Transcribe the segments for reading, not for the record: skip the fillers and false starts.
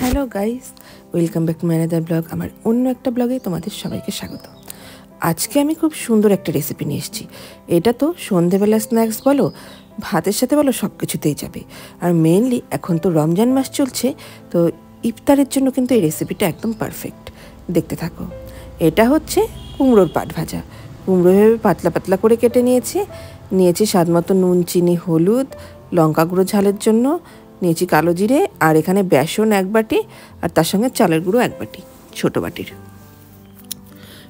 Hello guys, welcome back to my another blog. আমার অন্য একটা ব্লগে তোমাদের সবাইকে স্বাগত। আজকে আমি খুব সুন্দর একটা রেসিপি নিয়ে এসেছি। এটা তো সন্ধেবেলা স্ন্যাক্স বলো, ভাতের সাথে বলো, সব কিছুতেই যাবে। আর মেনলি এখন তো রমজান মাস চলছে, তো ইফতারের জন্য কিন্তু এই রেসিপিটা একদম পারফেক্ট। দেখতে থাকো। এটা হচ্ছে কুমড়োর পাট ভাজা। কুমড়ো ভেবে পাতলা পাতলা করে কেটে নিয়েছি স্বাদ মতো নুন, চিনি, হলুদ, লঙ্কা গুঁড়ো ঝালের জন্য, নিয়েছি কালো জিরে, আর এখানে বেসন 1 বাটি, আর তার সঙ্গে চালের গুঁড়ো 1 বাটি, ছোটো বাটির।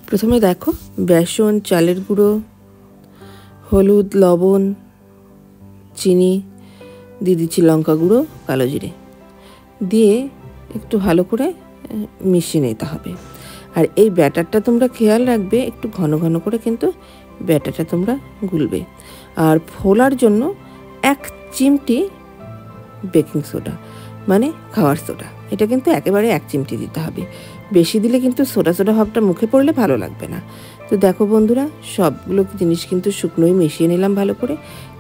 প্রথমে দেখো, বেসন, চালের গুঁড়ো, হলুদ, লবণ, চিনি দিয়ে দিচ্ছি, লঙ্কা গুঁড়ো, কালো জিরে দিয়ে একটু ভালো করে মিশিয়ে নিতে হবে। আর এই ব্যাটারটা তোমরা খেয়াল রাখবে, একটু ঘন ঘন করে কিন্তু ব্যাটারটা তোমরা গুলবে। আর ফোলার জন্য 1 চিমটি বেকিং সোডা, মানে খাওয়ার সোডা, এটা কিন্তু একেবারে 1 চিমটি দিতে হবে। বেশি দিলে কিন্তু সোডা সোডা ভাবটা মুখে পড়লে ভালো লাগবে না। তো দেখো বন্ধুরা, সবগুলো জিনিস কিন্তু শুকনোই মিশিয়ে নিলাম ভালো করে।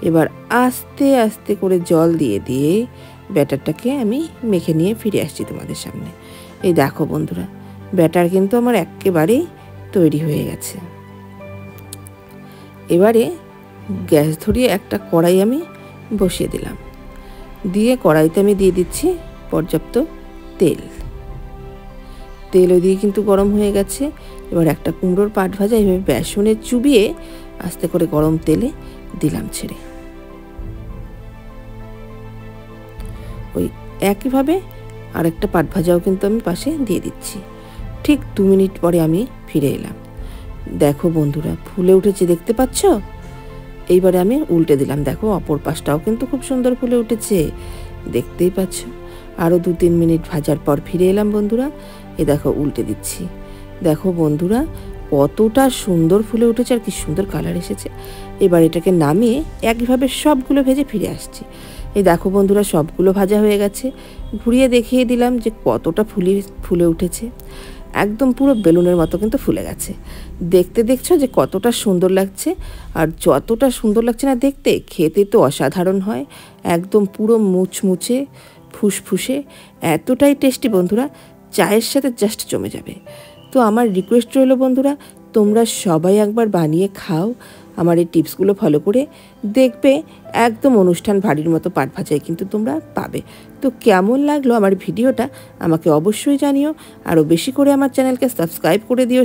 এবার আস্তে আস্তে করে জল দিয়ে দিয়ে ব্যাটারটাকে আমি মেখে নিয়ে ফিরে আসছি তোমাদের সামনে। এই দেখো বন্ধুরা, ব্যাটার কিন্তু আমার একেবারেই তৈরি হয়ে গেছে। এবারে গ্যাস ধরিয়ে একটা কড়াই আমি বসিয়ে দিলাম, দিয়ে কড়াইতে আমি দিয়ে দিচ্ছি পর্যাপ্ত তেলও দিয়ে কিন্তু গরম হয়ে গেছে। এবার একটা কুমড়োর পাট ভাজা এভাবে বেসনে চুবিয়ে আস্তে করে গরম তেলে দিলাম ছেড়ে। ওই একইভাবে আরেকটা পাট ভাজাও কিন্তু আমি পাশে দিয়ে দিচ্ছি। ঠিক 2 মিনিট পরে আমি ফিরে এলাম। দেখো বন্ধুরা, ফুলে উঠেছে, দেখতে পাচ্ছ? এইবারে আমি উল্টে দিলাম। দেখো, অপর পাশটাও কিন্তু খুব সুন্দর ফুলে উঠেছে, দেখতেই পাচ্ছ। আরও 2-3 মিনিট ভাজার পর ফিরে এলাম বন্ধুরা। এ দেখো, উল্টে দিচ্ছি। দেখো বন্ধুরা, কতটা সুন্দর ফুলে উঠেছে আর কি সুন্দর কালার এসেছে। এবার এটাকে নামিয়ে একইভাবে সবগুলো ভেজে ফিরে আসছি। এই দেখো বন্ধুরা, সবগুলো ভাজা হয়ে গেছে। ঘুরিয়ে দেখিয়ে দিলাম যে কতটা ফুলে উঠেছে। একদম পুরো বেলুনের মতো কিন্তু ফুলে গেছে। দেখতে দেখছো যে কতটা সুন্দর লাগছে। আর যতটা সুন্দর লাগছে না দেখতে, খেতে তো অসাধারণ হয়। একদম পুরো মুচমুচে ফুসফুসে, এতটাই টেস্টি বন্ধুরা, চায়ের সাথে জাস্ট জমে যাবে। তো আমার রিকোয়েস্ট রইল বন্ধুরা, তোমরা সবাই একবার বানিয়ে খাও। আমার এই টিপসগুলো ফলো করে দেখবে, একদম অনুষ্ঠান বাড়ির মতো পাট ভাজাই কিন্তু তোমরা পাবে। তো কেমন লাগলো আমার ভিডিওটা আমাকে অবশ্যই জানিও। আরও বেশি করে আমার চ্যানেলকে সাবস্ক্রাইব করে দিও।